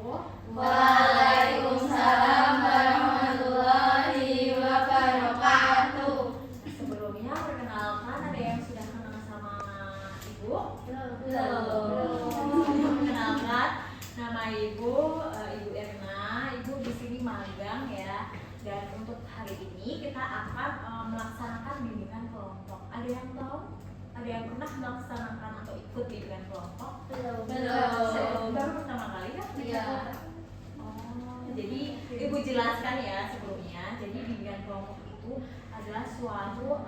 Waalaikumsalam warahmatullahi wabarakatuh. Sebelumnya perkenalkan, ada yang sudah kenal sama Ibu? Belum. Perkenalkan, nama Ibu Erna. Ibu di sini magang ya. Dan untuk hari ini kita akan melaksanakan bimbingan kelompok. Ada yang tahu? Ada yang pernah melaksanakan atau ikut bimbingan kelompok? Belum. Baru pertama kali kan? Iya. Jadi Ibu jelaskan ya sebelumnya. Jadi bimbingan kelompok itu adalah suatu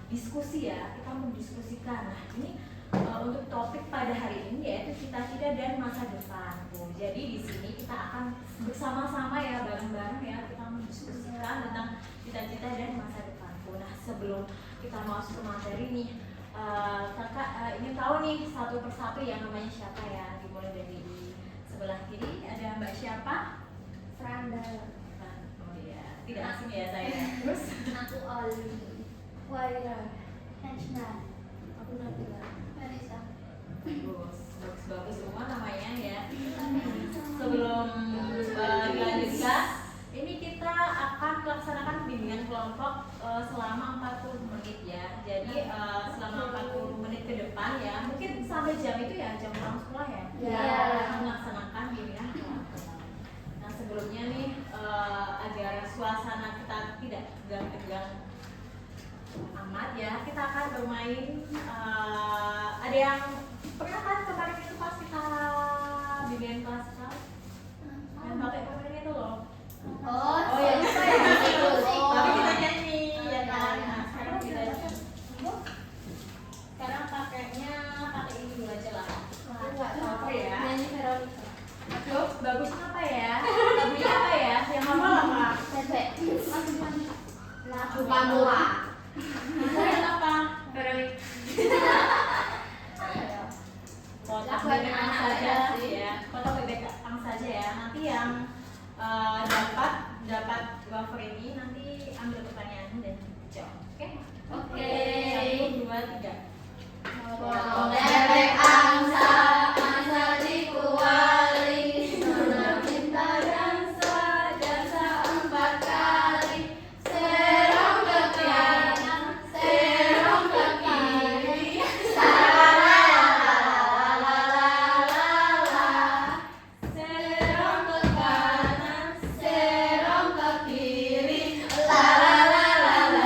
diskusi ya. Kita mendiskusikan. Nah ini untuk topik pada hari ini yaitu cita-cita dan masa depan. Jadi di sini kita akan bersama-sama ya, bareng-bareng ya, kita mendiskusikan tentang cita-cita dan masa depan. Nah sebelum kita masuk ke materi nih, kakak ingin tahu nih satu persatu yang namanya siapa ya. Dimulai dari sebelah kiri ada Mbak siapa? Franda. Oh iya, tidak asing ya saya. Terus Aku Oli. Waira. Hensna. Aku Nabila. Marisa. bagus semua namanya ya. Sebelum dilanjutkan, ini kita akan melaksanakan bimbingan kelompok selama 40 menit ya. Jadi selama 40 menit ke depan ya, mungkin sampai jam itu ya, jam pulang sekolah ya. Iya. Melaksanakan bimbingan kelompok. Nah sebelumnya nih agar suasana kita tidak tegang-tegang amat ya, kita akan bermain. Ada yang pernah kan kemarin itu pas kita bimbingan kelas yang pakai permen itu loh. Oh ya lupa ya. Oh. Tapi kita nyanyi ya kan. Nah, sekarang kita pakainya pakai ini dulu aja lah. Enggak Apa ya? Nyanyi Veronica. Aduh, bagusnya apa ya? Lagunya apa ya? Yang hafal apa? Bebek. Lagu Pamula. Yang apa? Veronica. Kotak bebek ang saja ya. Kotak bebek ang saja ya. Nanti yang dapat wafer ini nanti ambil pertanyaan dan jawab. Oke? Oke. 1, 2, 3. Bebek angsa, angsa dikuali, menang cinta dansa, dansa 4 kali, serong ke kanan, serong ke kiri, la la la la la, serong ke kanan, serong ke kiri, la la la la la la.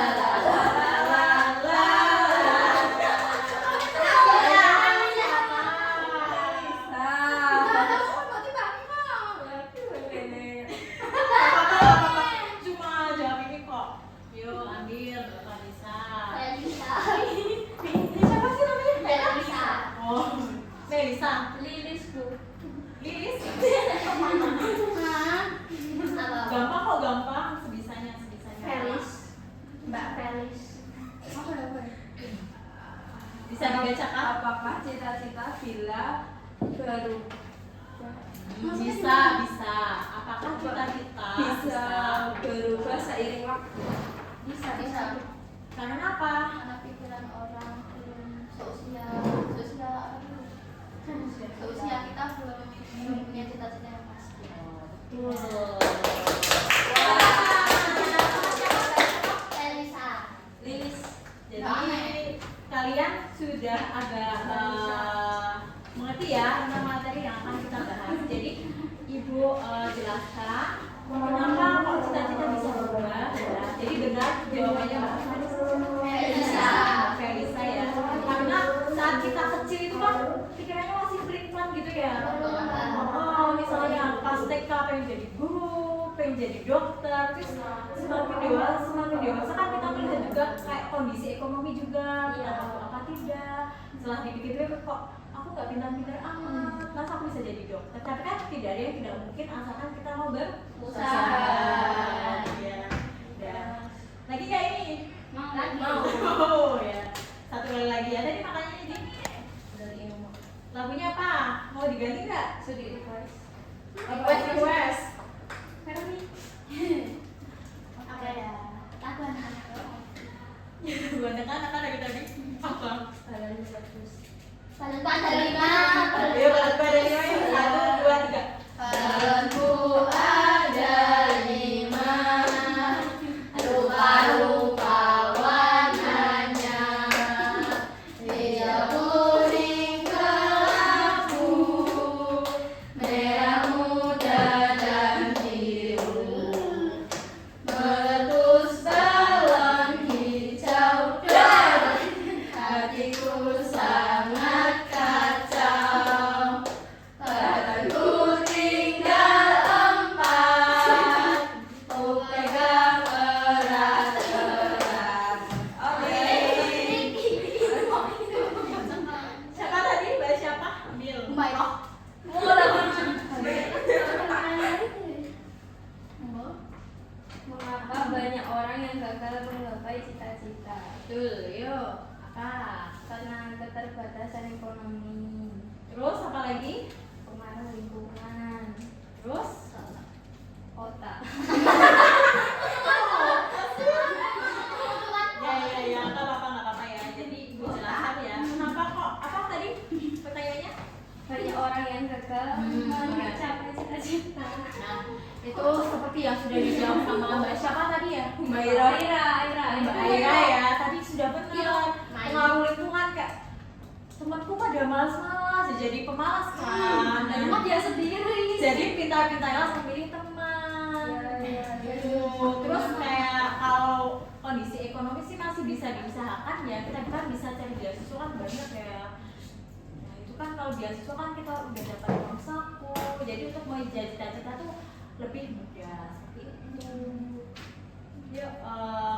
Cuma jawab ini kok. Yuk ambil Bapak Lisa. Ini siapa sih namanya? Oh, Melisa. Lilis. Gampang kok, gampang. Sebisanya. Mbak Felis. Bisa dibacakan? Apakah cita-cita bila baru Bisa. Apakah cita-cita bisa berubah seiring waktu? Bisa. Karena apa? Karena pikiran orang belum seusia kita belum punya cita-cita yang pasti. Betul. Elisa. Lilis. Jadi Aneh. kalian sudah agak mengerti ya tentang materi yang akan kita bahas. Jadi Ibu jelaskan kenapa kok cita-cita bisa berubah. Ya. Jadi benar jawabannya Felisa ya. Karena saat kita kecil itu kan pikirannya masih pelin-pelan gitu ya. Misalnya pas TK pengen jadi guru, pengen jadi dokter, terus semakin dewasa kan kita melihat juga kayak kondisi ekonomi juga, kita tahu apa tidak. Setelah dipikir-pikir kok aku nggak pintar-pintar amat, masa aku bisa jadi dokter? Tapi kan tidak ada yang tidak mungkin asalkan kita mau berusaha. Ya. Lagi nggak ini? Mau ya. Satu kali lagi ya. Tadi makanya ini. Lagunya apa? Mau diganti nggak? Sudah request. Request. Fermi. Apa ya? Lagu anak-anak. Buat anak-anak lagi tadi. Apa? Balance bagus. Paling pada 5. Ayo, balik pada 5. 1, 2, 3. seorang yang gagal mencapai cita-cita. Nah, itu seperti yang sudah dijawab sama Mbak siapa tadi ya? Mbak Ira. Mbak Aira ya, tadi sudah benar. Pengaruh lingkungan kayak temanku pada malas-malas, jadi pemalas kan. Dan Cuma dia sendiri. jadi pintar-pintarlah memilih teman. Terus kayak kalau kondisi ekonomi sih masih bisa diusahakan ya, kita kan bisa cari beasiswa kan banyak ya. Nah itu kan kalau beasiswa kan kita udah dapat uang saku, jadi untuk mau jadi cita-cita tuh lebih mudah seperti itu. Yuk,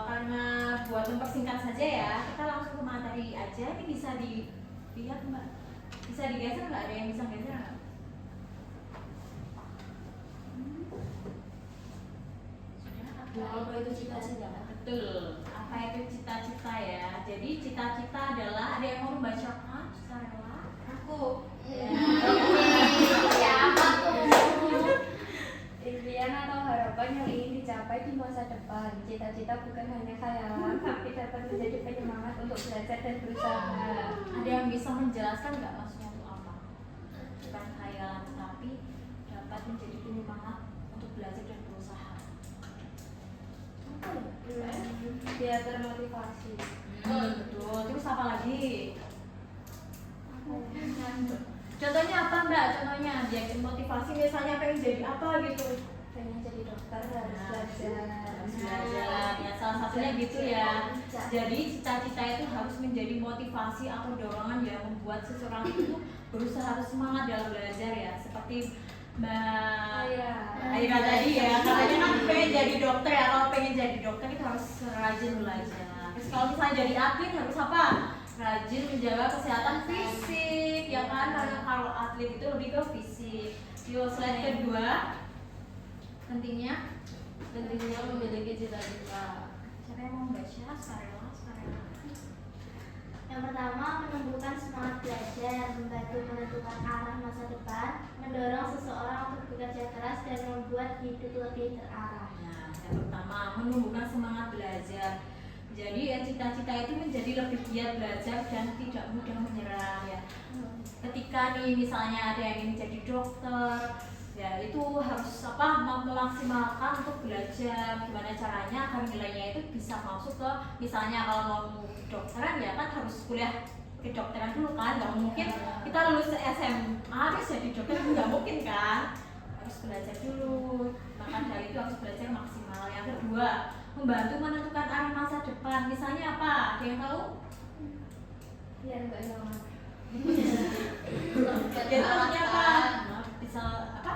karena buat mempersingkat saja ya, kita langsung ke materi aja. Ini bisa dilihat Mbak, bisa digeser nggak? Ada yang bisa geser nggak? Apa itu cita-cita? Betul. Apa itu cita-cita ya? Jadi cita-cita adalah, ada yang mau membacakan sukarela? Aku. Ya. Siapa tuh? Impian atau harapan yang ingin dicapai di masa depan. Cita-cita bukan hanya khayalan, tapi dapat menjadi penyemangat untuk belajar dan berusaha. Ada yang bisa menjelaskan nggak maksudnya itu apa? Bukan khayalan, tapi dapat menjadi penyemangat untuk belajar dan berusaha. Biar termotivasi. Betul. Terus apa lagi? Contohnya apa Mbak? Contohnya dia motivasi misalnya pengen jadi apa gitu? Pengen jadi dokter harus belajar. Harus belajar. Ya salah satunya gitu ya. Jadi cita-cita itu harus menjadi motivasi atau dorongan yang membuat seseorang itu berusaha harus semangat dalam belajar ya. Seperti Mbak Aira tadi ya, katanya kan pengen jadi dokter ya. Kalau pengen jadi dokter itu harus rajin belajar. Terus kalau misalnya jadi atlet harus apa? Rajin menjaga kesehatan fisik, ya kan? Karena kalau atlet itu lebih ke fisik. Yuk, slide kedua. Pentingnya memiliki cita-cita. siapa yang mau baca? Sukarela. Yang pertama, menumbuhkan semangat belajar, membantu menentukan arah masa depan, mendorong seseorang untuk bekerja keras dan membuat hidup lebih terarah. Nah, yang pertama menumbuhkan semangat belajar. Jadi ya, cita-cita itu menjadi lebih giat belajar dan tidak mudah menyerah ya. Ketika nih misalnya ada yang ingin jadi dokter, ya itu harus memaksimalkan untuk belajar gimana caranya agar nilainya itu bisa masuk ke, misalnya kalau mau kedokteran ya kan harus kuliah kedokteran dulu kan, nggak mungkin kita lulus SMA terus jadi dokter, nggak mungkin kan, harus belajar dulu. Maka dari itu harus belajar maksimal. Yang kedua, membantu menentukan arah masa depan. Misalnya apa? Ada yang tahu? Biar nggak hilang. Jadinya apa? Bisa apa?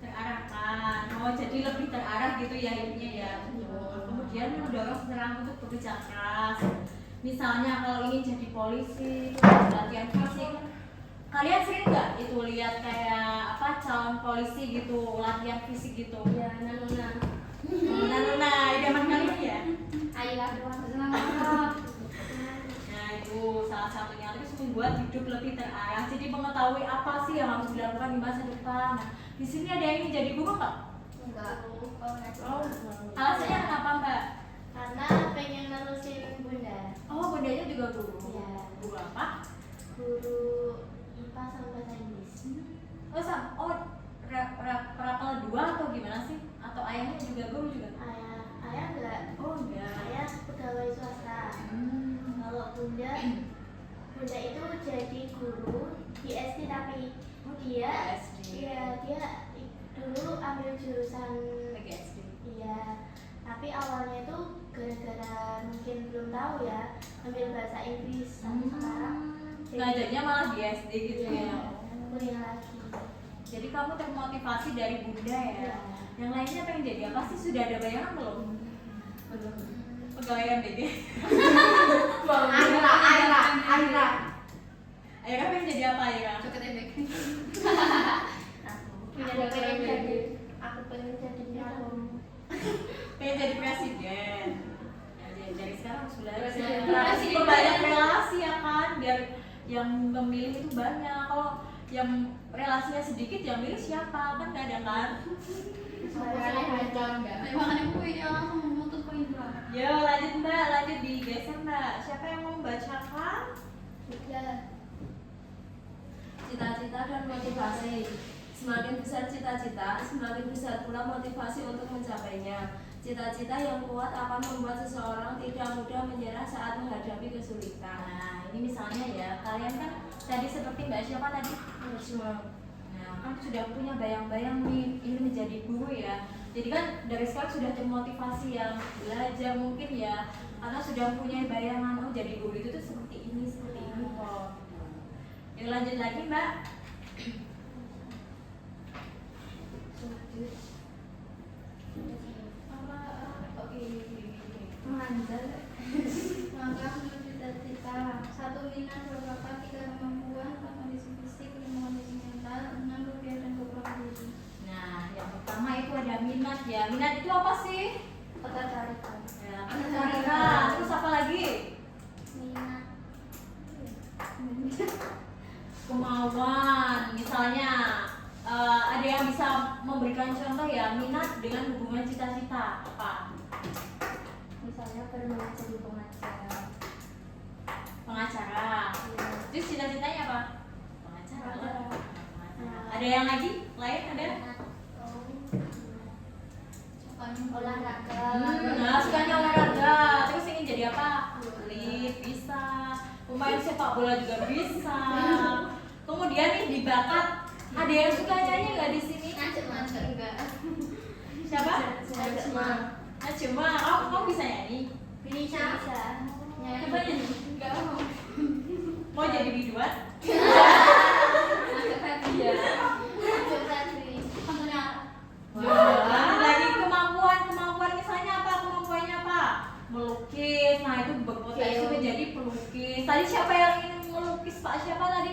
Terarahkan. Oh, jadi lebih terarah gitu ya hidupnya ya. Betul. Kemudian mendorong seseorang untuk bekerja keras. Misalnya kalau ingin jadi polisi, latihan fisik. Kalian sering nggak itu lihat kayak apa calon polisi gitu latihan fisik gitu? Ya, Nana. Nana, idaman kalian ya? Ayolah doang. Nah itu salah satunya, terus membuat hidup lebih terarah. Jadi mengetahui apa sih yang harus dilakukan di masa depan. Nah, di sini ada yang ingin jadi guru nggak? Enggak. Oh, alasannya kenapa Mbak? Karena pengen nerusin bunda. Oh, bundanya juga guru. Iya. Guru apa? Guru IPA sama bahasa Inggris. Oh, rapel 2 atau gimana sih? Atau ayahnya juga guru juga? Ayah enggak. Oh enggak. Ayah pegawai swasta. Kalau bunda itu jadi guru di SD, tapi dia SD. iya dia dulu ambil jurusan PGSD. iya, tapi awalnya itu gara-gara mungkin belum tahu ya ambil bahasa Inggris, tapi sekarang Belajarnya malah di SD gitu ya. kuliah lagi. Jadi kamu termotivasi dari bunda ya. Iya. Yang lainnya pengen jadi apa sih? Sudah ada bayangan belum? Belum. Pegawai BG. Aira. Aira pengen jadi apa Aira? Aku pengen jadi nyalon. Pengen jadi presiden. Ya, dari sekarang harus belajar. Presiden. Membanyak relasi ya kan, biar yang memilih itu banyak. Kalau yang relasinya sedikit, yang milih siapa? Kan nggak ada kan? Yo lanjut Mbak, lanjut digeser Mbak. Siapa yang mau membacakan? cita-cita dan motivasi. Semakin besar cita-cita, semakin besar pula motivasi untuk mencapainya. Cita-cita yang kuat akan membuat seseorang tidak mudah menyerah saat menghadapi kesulitan. Nah, ini misalnya ya, kalian kan tadi seperti Mbak siapa tadi? Nah, kan sudah punya bayang-bayang nih, ini menjadi guru ya. Jadi kan dari sekarang sudah termotivasi yang belajar mungkin ya, karena sudah punya bayangan, oh jadi guru itu tuh seperti ini kok. Yuk lanjut lagi Mbak. Mengajar langkah menuju cita-cita. 1. Minat, 2. Bakat, 3. Kemampuan, 4. Kondisi fisik, 5. Kondisi mental, 6. Kelebihan dan kekurangan diri. Nah, yang pertama itu ada minat ya. Minat itu apa sih? Ketertarikan. Ya, ketertarikan. Terus apa lagi? Minat. Kemauan. Misalnya ada yang bisa memberikan contoh ya, minat dengan hubungan cita-cita apa? Misalnya berminat jadi pengacara. Pengacara. Iya. Terus cita-citanya apa? Pengacara. Pengacara. Ada yang lagi? Lain ada? Olahraga. Nah, sukanya olahraga. Terus ingin jadi apa? Atlet, bisa. Pemain sepak bola juga bisa. Kemudian nih di bakat, ada yang suka nyanyi nggak di sini? Enggak. Siapa? Najma. Najma. Kamu bisa nyanyi? Bisa. Coba nyanyi. Enggak mau. Mau jadi biduan? Iya. Wah, lagi kemampuan misalnya apa? Kemampuannya apa? Melukis. Nah, itu berpotensi menjadi pelukis. Tadi siapa yang ingin melukis? Pak siapa tadi?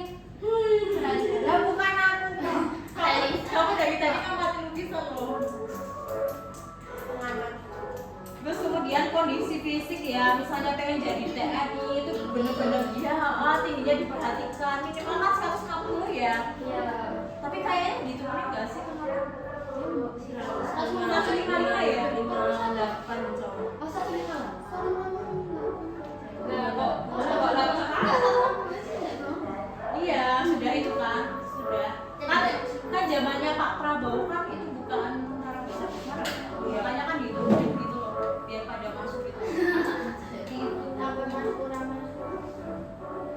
Lah bukan aku. Kamu dari tadi ngamati lukisan loh. Terus kemudian kondisi fisik ya, misalnya pengen jadi TNI itu bener-bener dia tingginya diperhatikan, minimal kan 160 ya. Iya. Tapi kayaknya diturunin nggak sih kenapa? 155 ya? 58 cowok. Oh, 155. Nah, kok langsung iya, sudah itu kan, sudah. Kan zamannya Pak Prabowo kan itu bukan tentara besar besaran. Makanya kan diturunin gitu loh, biar pada masuk gitu. Jadi itu Sampai masuk kurang masuk.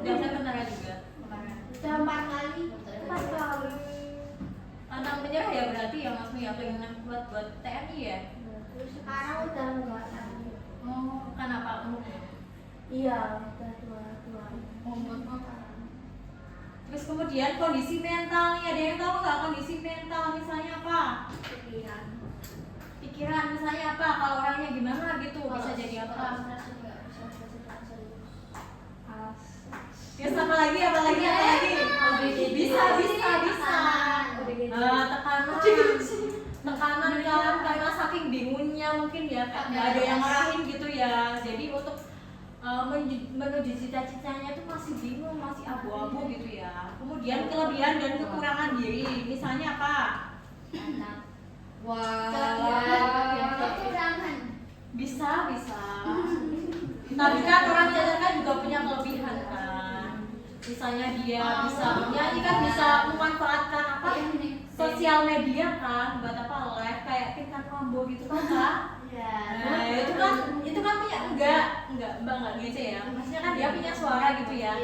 daftar tentara juga. Sudah 4 kali. 4 kali. Anak menyerah ya berarti ya Mas Mi ya, pengen buat TNI ya. Terus sekarang udah enggak lagi. Oh, kenapa kamu? Iya, udah dua. Terus kemudian kondisi mental nih, ada yang tahu nggak kondisi mental misalnya apa? Pikiran misalnya apa? Kalau orangnya gimana gitu bisa jadi apa? Terus apa lagi? Bisa. Tekanan kan karena saking bingungnya mungkin ya, nggak ada yang ngarahin gitu ya. Jadi untuk menuju cita-citanya itu masih bingung, masih abu-abu gitu ya. Kemudian kelebihan dan kekurangan diri, misalnya apa? Kekurangan. Bisa. Tapi kan orang cacat kan juga punya kelebihan kan. Misalnya dia bisa menyanyi kan, bisa memanfaatkan apa? Sosial media kan, buat apa live kayak Pinkan Mambo gitu kan Kak? Nah, itu kan punya enggak gitu ya. Maksudnya kan dia punya suara gitu ya.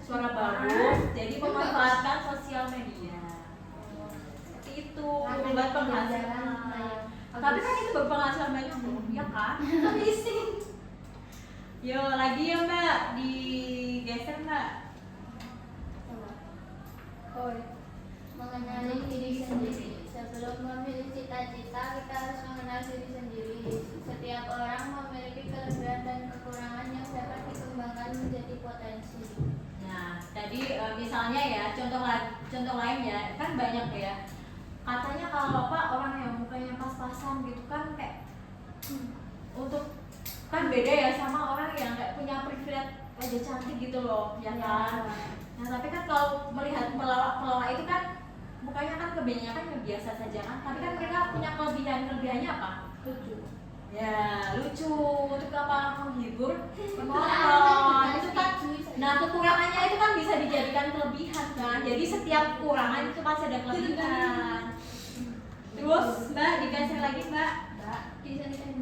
Suara bagus, jadi memanfaatkan sosial media. Seperti itu, buat penghasilan. Tapi kan itu berpenghasilan banyak loh, ya kan? Isi. Yo, lagi ya Mbak, digeser Mbak. Mengenali diri sendiri. Sebelum memilih cita-cita, kita harus mengenal diri sendiri. Setiap orang memiliki kelebihan dan kekurangan yang dapat dikembangkan menjadi potensi. Nah, tadi misalnya ya, contoh lain ya, kan banyak ya. Katanya kalau apa orang yang mukanya pas-pasan gitu kan kayak untuk kan beda ya sama orang yang kayak punya privilege wajah cantik gitu loh, ya kan? Nah, tapi kan kalau melihat pelawak itu kan mukanya kan kebanyakan yang biasa saja kan, tapi kan mereka punya kelebihannya apa? Lucu. Ya, lucu, untuk apa menghibur penonton itu kan Nah, kekurangannya itu kan bisa dijadikan kelebihan kan. Jadi setiap kekurangan itu pasti ada kelebihan. Terus Mbak dikasih lagi Mbak. Di sini kan.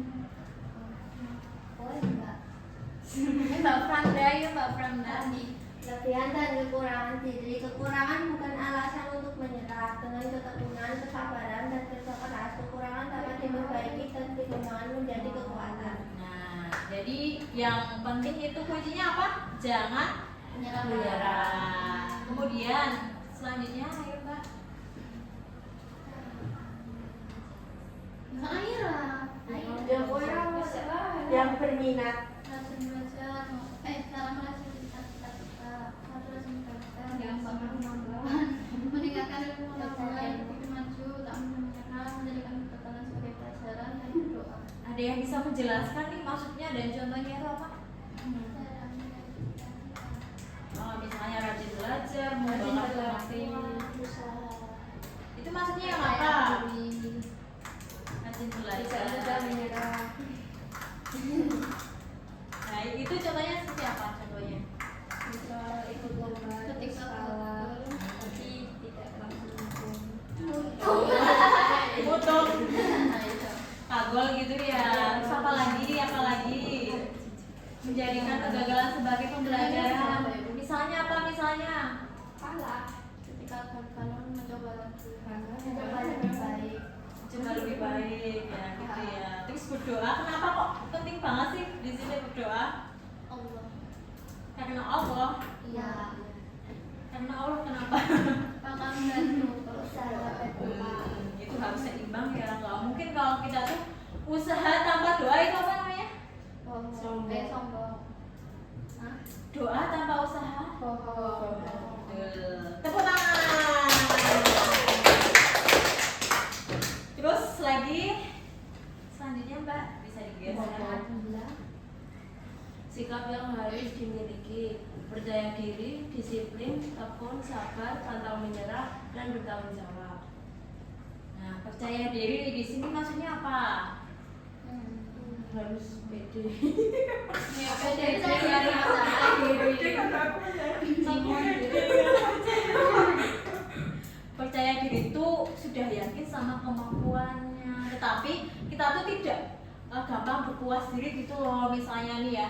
Oh, enggak. Mbak Franda ya, Mbak Franda. Kelebihan dan kekurangan diri. Kekurangan bukan alasan untuk menyerah. Dengan ketekunan, kesabaran, dan kerja keras, kekurangan dapat diperbaiki dan dikembangkan menjadi kekuatan. Nah, jadi yang penting itu kuncinya apa? Jangan menyerah. Kemudian selanjutnya ayo Mbak. Yang berminat. Rasa belajar, salam rasa cita-cita, satu rasa belajar, yang pengalaman, meningkatkan ilmu pengetahuan, berpikir maju, tak menyerah, menjadikan ketaatan sebagai pelajaran dan berdoa. Ada yang bisa menjelaskan nih maksudnya dan contohnya itu apa? Oh, misalnya rajin belajar, mengembangkan kemampuan. Itu maksudnya yang apa? Rajin belajar. Nah, itu contohnya seperti apa contohnya? Ikut lomba, Ketika sekolah, betul. tapi tidak langsung Butuh Nah, itu. kagol gitu ya. Terus apa lagi? Menjadikan kegagalan sebagai pembelajaran. Misalnya apa misalnya? kalah. Ketika gagal mencoba lagi. Coba lebih baik. Coba lebih baik ya gitu ya. Terus berdoa, kenapa kok penting banget sih di sini berdoa? Allah. Karena Allah. Iya. Karena Allah kenapa? Bakal membantu. Usaha berdoa. Itu harus seimbang ya. Nggak mungkin kalau kita tuh usaha tanpa doa itu apa namanya? Sombong. Hah? Doa tanpa usaha. Bohong. Tepuk tangan. Terus lagi selanjutnya Mbak bisa digeser. Sikap yang harus dimiliki: percaya diri, disiplin, tekun, sabar, pantang menyerah, dan bertanggung jawab. Nah, percaya diri di sini maksudnya apa? Harus pede. Percaya diri itu sudah yakin sama kemampuannya, tetapi kita tuh tidak gampang berpuas diri gitu loh. Misalnya nih ya,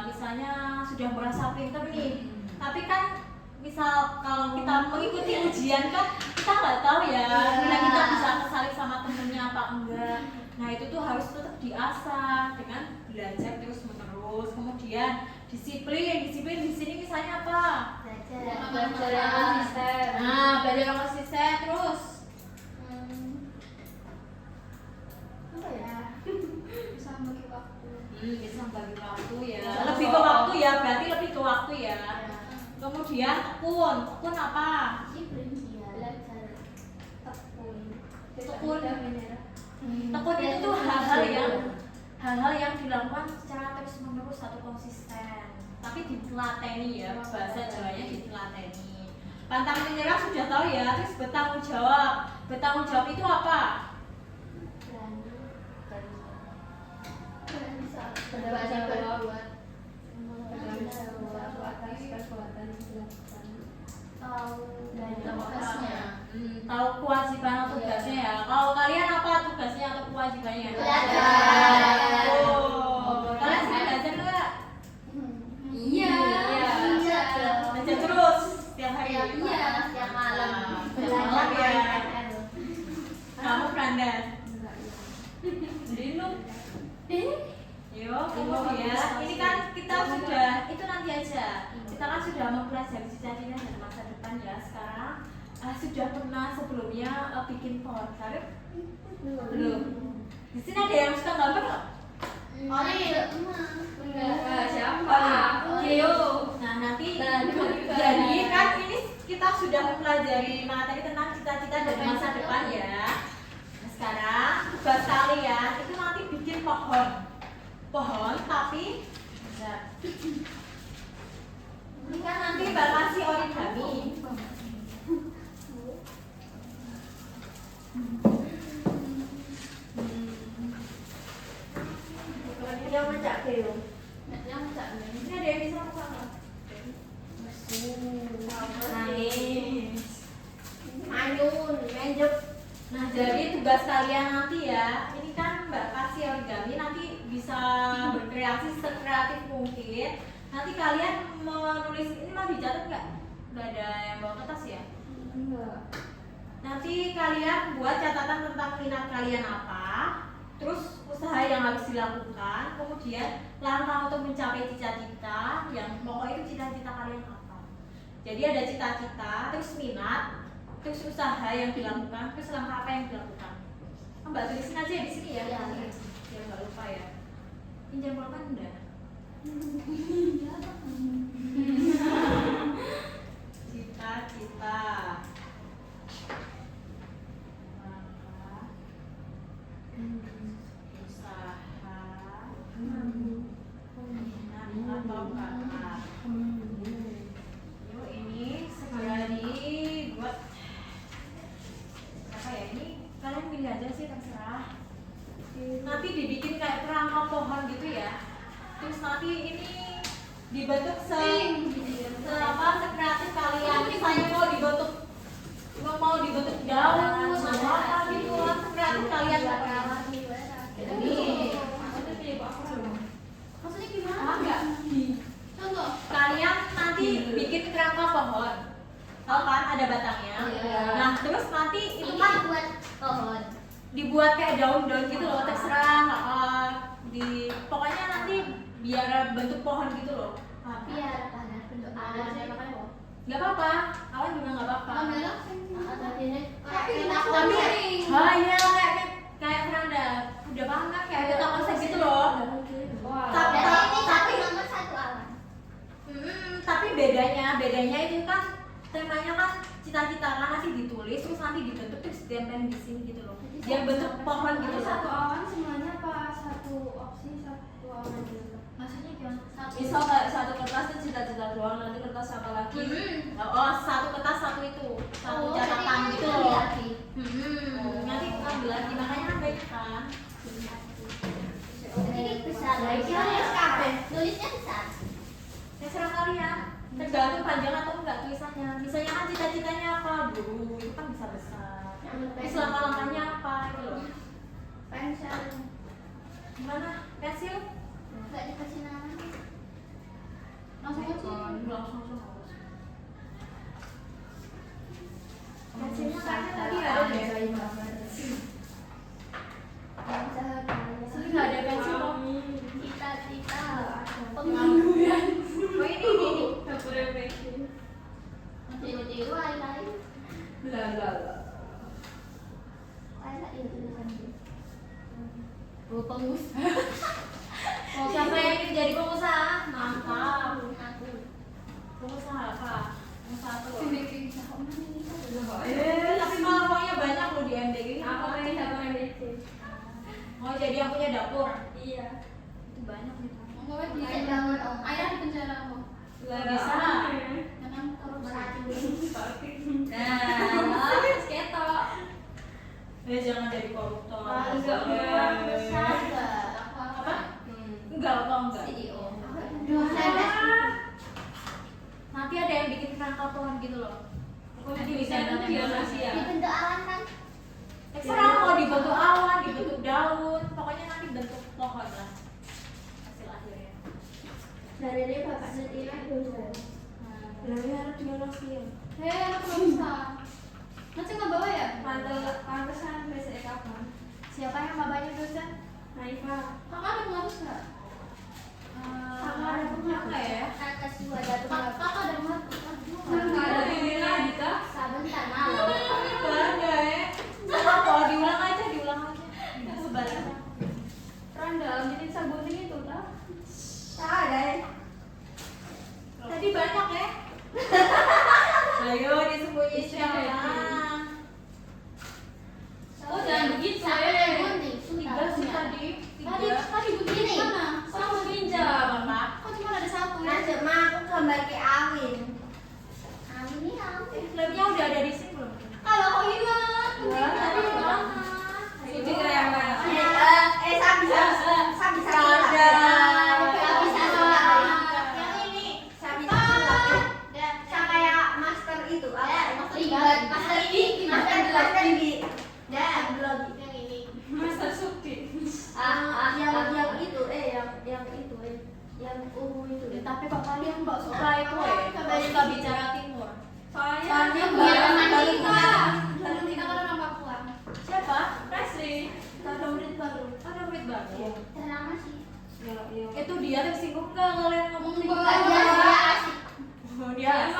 misalnya sudah merasa pinter nih, tapi kan misal kalau kita mengikuti ujian kan kita nggak tahu ya, kita bisa kesalip sama temennya apa enggak. Nah itu tuh harus tetap diasah dengan belajar terus menerus. Kemudian disiplin di sini misalnya apa? Belajar yang konsisten. Nah, belajar yang konsisten terus. Apa ya? Bisa bagi waktu. Bisa bagi waktu ya. Lebih ke waktu ya, berarti lebih ke waktu ya. Kemudian tekun apa? Disiplin dia. Belajar. Tekun. Tekun. Tidak menyerah. Tekun itu tuh hal-hal yang dilakukan secara terus menerus atau konsisten, tapi ditelateni ya, bahasa Jawanya ditelateni. Pantang menyerah sudah tahu ya. Terus bertanggung jawab itu apa? Tahu kewajiban atau tugasnya ya. Kalau kalian apa tugasnya atau kewajibannya? Belajar. Oh, kalian sih belajar nggak? Iya. Belajar terus setiap hari. Iya. Setiap malam. Setiap malam ya. Kamu Franda? Linu? Yo, kemudian ini kan kita sudah, itu nanti aja. Kita kan sudah mempelajari cita-cita dan masa depan ya. Sekarang sudah pernah sebelumnya bikin portrait? Belum. Di sini ada yang suka gambar nggak? Siapa? Geo. Nah nanti jadi kan ini kita sudah mempelajari materi tentang cita-cita dan masa depan ya. Nah, sekarang tugas kalian itu nanti bikin pohon tapi ini kan nanti bakal kasih origami. Yang macak Geo. Yang tak Ini ada yang bisa apa? tugas kalian nanti ya. Ini kan Mbak kasih origami, nanti bisa berkreasi sekreatif mungkin. Nanti kalian menulis, ini mau dicatat nggak? Nggak ada yang bawa kertas ya? Enggak. Nanti kalian buat catatan tentang minat kalian apa, terus usaha yang harus dilakukan, kemudian langkah untuk mencapai cita-cita, yang pokoknya itu cita-cita kalian apa. Jadi ada cita-cita, terus minat, terus usaha yang dilakukan, terus langkah apa yang dilakukan. Mbak tulisin aja di sini ya, Iya. biar nggak lupa ya. Pinjam pulpen udah. Cita-cita. Langkah. Usaha. Minat atau bakat. Yuk ini segera dibuat. Apa ya ini? Kalian pilih aja sih terserah. Nanti dibikin kayak kerangka pohon gitu ya. Terus nanti ini dibentuk sekreatif kalian. Misalnya mau dibentuk daun atau apa gitu lah, sekreatif kalian. Ini Maksudnya gimana? enggak. Contoh. Kalian nanti bikin kerangka pohon. Tahu kan ada batangnya. Iya. Nah, terus nanti itu Ini kan buat pohon. dibuat kayak daun-daun gitu loh, terserah pokoknya nanti biar bentuk pohon gitu loh. Biar pada bentuk alat. Nggak apa-apa, awan juga nggak apa-apa. Kamera. Tapi Tapi iya kayak keranda, udah paham kan kayak ada konsep gitu loh. Tapi nomor satu awan. Tapi bedanya itu kan temanya kan cita-cita kan masih ditulis terus nanti dibentuk terus ditempel di sini gitu loh. Dia bentuk pohon gitu loh. Satu awan semuanya apa satu opsi satu awan gitu? Maksudnya gimana? Misal kayak satu kertas itu cita-cita doang, nanti kertas apa lagi? Oh, satu kertas satu itu, satu catatan gitu loh. Nanti ambil lagi, makanya kan banyak kan. Ini besar. Tulisnya besar. Terserah kalian, tergantung panjang atau enggak tulisannya. Misalnya kan cita-citanya apa, guru itu kan bisa besar. Terus langkah-langkahnya apa gitu loh. Pensel. Gimana? Pensil? Enggak dikasih nama. Langsung aja. Langsung harus. Pensilnya kayaknya tadi ada deh. Sini nggak ada pensil kok. Cita-cita. Pengangguran. Oh ini. Dapur MPK. Tiru-tiru lain-lain. Bla. Kayak itu tulisannya. Oh, pengusaha. Siapa yang ingin jadi pengusaha? Mantap. Aku. Pengusaha apa? Pengusaha apa loh? Iya. Tapi malah uangnya banyak loh di MDG. Aku pengen dapur MPK. Mau jadi yang punya dapur? Iya. Itu banyak nih. Enggak Bisa bisa. bangun om. Ayah di penjara kok. Bisa. Ya kan korupsi. Nah, ketok. Jangan jadi koruptor. Enggak besar enggak. Apa? Enggak. CEO. Nanti ada yang bikin kerangka pohon gitu loh. Nanti bisa Itu dia masih ya. Dibentuk awan kan? terserah mau dibentuk awan, dibentuk daun, pokoknya nanti bentuk pohon lah hasil akhirnya. Dari ini bapak setia dosen. Lalu harus dialogin. Hei, anak belum bisa. Nanti nggak bawa ya? Pantesan PSE kapan? Siapa yang bapaknya dosen? Naifa. Kakak ada pengaruh nggak? Sama ada pengaruh ya? Atas dua ada Kakak ada pengaruh? Nggak ada pimpinan Dika. Sebentar malam. Bangga ya. Kalau diulang aja. Sebalik. Randa, jadi sabunin itu tak? Ada ya. Tadi banyak ya. Ayo disembunyiin siapa? Oh jangan begitu Siapa ya. yang gunting? Tiga sih tadi. Tadi gunting Ini. mana? Sama pinjam, Pak. Kok cuma ada satu ya? Lanjut mah aku gambar ke Awin. Awin ini Awin. Labnya udah ada di sini belum? Kalau kok hilang? Wah, Tadi tadi mana? Suci keren banget. Saya bisa sulap. Ada. Saya bisa sulap. Yang ini saya bisa sulap. Saya kayak master itu apa? Master Libat, master di, master di. Dan Yang Master Sukti. yang ungu itu. Tapi kok kalian mbak suka itu suka bicara timur. Soalnya Lalu kita kan orang Papua. Siapa? Presli. Ada murid baru. Ada murid baru. Udah lama sih. Ya. Itu dia tersinggung nggak kalian ngomong timur? Enggak, dia asik. Oh, dia asik.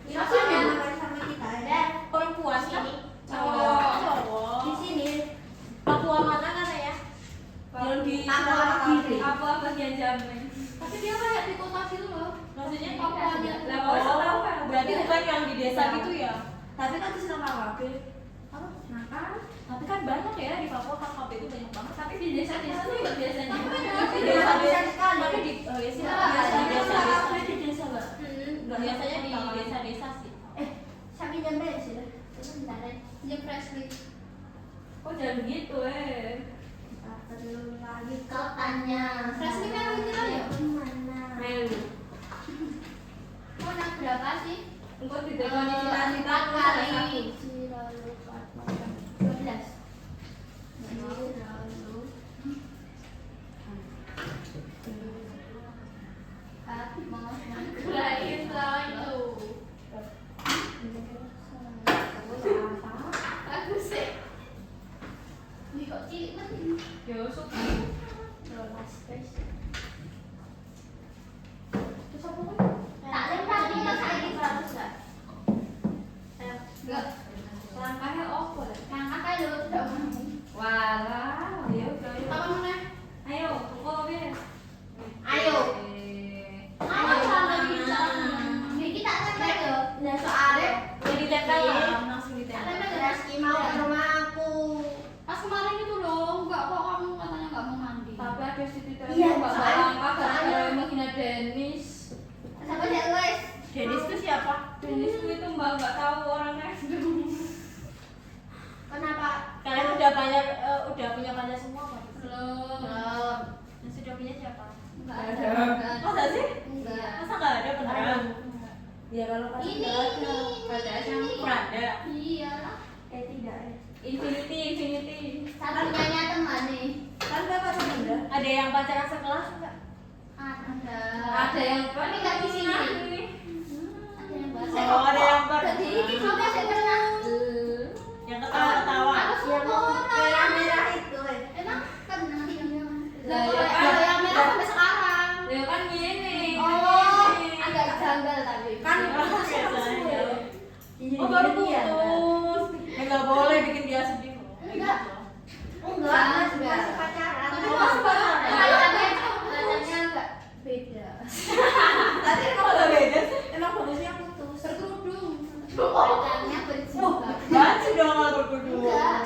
Dia sama sama kita ya. Perempuan kan? Cowok. Cowok. Di sini Papua mana kan ya? Yang di Papua Kiri. Papua bagian Jambi. Tapi dia kayak di kota gitu loh. Maksudnya Papuanya. Lah kok bisa tahu kan? Berarti bukan yang di desa gitu ya? Tapi kan di sana KKP. Apa? Makan. Tapi kan banyak ya di Papua KKP itu banyak banget. Tapi di desa-desa tuh juga biasanya. Tapi Di desa desa desa sekali. Tapi di oh ya sih. Ya, Biasanya di desa KKP desa. di desa nggak? Biasanya di desa-desa sih. Sapi jambe sih. Sebentar ya. Dia Presley. Kok jangan gitu Perlu lagi kau tanya. Presley kan original ya? Mana? Melu. Mau anak berapa sih? Engkau di depan di cita-cita Empat aku salah kali. satu. 12. Kirain itu. Aku sih. Ini kok cilik banget ini. Ya suka. Terus apa kan? Tak lempar di masa ini 100 enggak? Enggak. Langkahnya opo lah. Ngangkat aja dulu tidak mau. Walah, ya udah. Apa mana? Ayo, engkau biar. Ayo. Apa sampai bicara? Ini kita tempel yo. Nah soalnya Jadi ditempel lah, langsung Tak ditempel. tempel Reski mau ke rumah aku. Pas kemarin itu loh, enggak kok kamu katanya enggak mau mandi. Tapi ada si Tita Iya, Mbak soalnya- Langkah gara-gara soalnya- menghina Denis. Siapa sih Luis? Dennis itu siapa? Denis itu mbak nggak tahu orangnya. Kenapa? Kalian udah banyak udah punya pacar semua apa? Belum. Belum. Yang sudah punya siapa? Enggak Nggak ada. ada. Enggak ada. Masa sih? Enggak. Masa nggak ada beneran? Ya kalau pas Ini. nggak ada. Ada yang Ada. Iya lah. Tidak. Infinity. Satunya teman nih. Kan nggak pacar bunda. Ada yang pacaran sekelas enggak? Ada. Ada yang Tapi nggak di sini. Nah, Ada yang bahasa. Oh, ada yang baru. Jadi ini coba saya pernah. Yang ketawa-ketawa. Aku Yang suka merah itu. Emang pernah yang memang. Lah, ya Kalau kan. yang merah sampai sekarang. Ya kan gini. Oh, agak janggal tapi. Kan biasanya. Oh baru Iya. putus. Ya nggak boleh bikin dia sedih loh. Enggak. Enggak, masih pacaran. Tapi masih pacaran. Pacarnya enggak beda. Tapi Kok nggak beda sih? emang bagusnya putus. Berkerudung. Pacarnya berjilbab. Banci dong kalau berkedua. Enggak.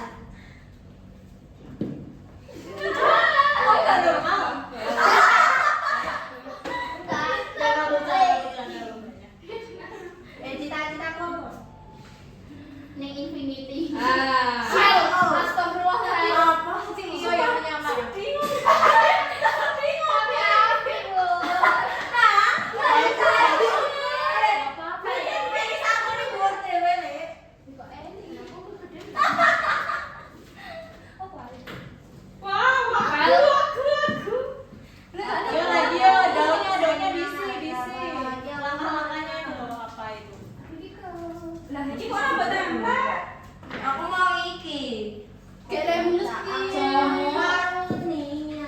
Oh nggak normal. Enggak. Jangan lupa. Cita-citaku apa? Ning Infinity. Ah. Sial. Astagfirullahaladzim. Apa sih Iyo yang menyamar? Tapi apik loh. Kok eling aku gede. Apa? Yo lagi yo, daunnya diisi. Langkah-langkahnya itu loh, apa itu? Ini ke Lah ini kok apa tempe? Aku mau iki. Gelem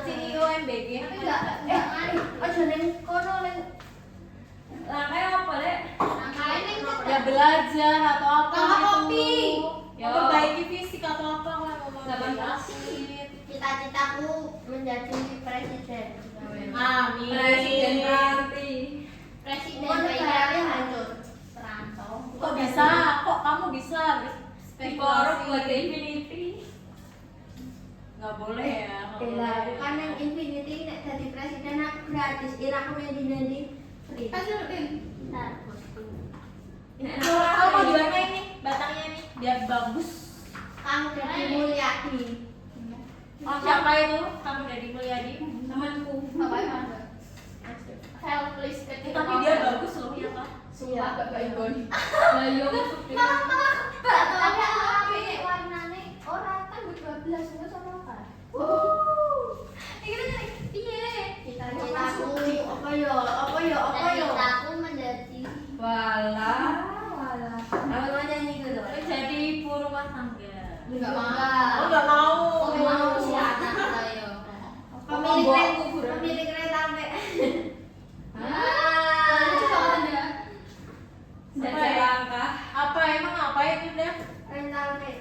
CEO MBG. Tapi enggak aneh. Langkahnya apa, Dek? Angkain ning Ya belajar atau apa Sama gitu. kopi. Ya perbaiki fisik atau apa lah ngomong. Zaman Cita-citaku menjadi presiden. Amin. Presiden nanti. presiden Mau negaranya kayak hancur. perantau. Kok bisa? Kok kamu bisa? Dikorok buat ke Infinity. Nggak boleh ya. nggak Bella, boleh. bukan yang Infinity nek jadi presiden aku gratis. Iraku yang di free. Ajarin. Ntar bosku. Kalau mau gimana ini? Batangnya nih biar bagus. Kamu jadi Mulyadi. Oh, siapa itu? Kamu dari Mulyadi? Temanku. Apa emang? Help please ketik. Tapi dia bagus loh, ya Pak. Sumpah Bapak Igon. Lah yo masuk deh. Malah tapi apik warnane ora Cita-citaku menjadi Walah. Apa nyanyi gitu? Jadi ibu rumah tangga. enggak mau. Oh, nggak mau. Oh, mau si anak saya. Pemilik kereta api. Coba Anda. Apa ya? Apa emang apa itu deh? Rental nih.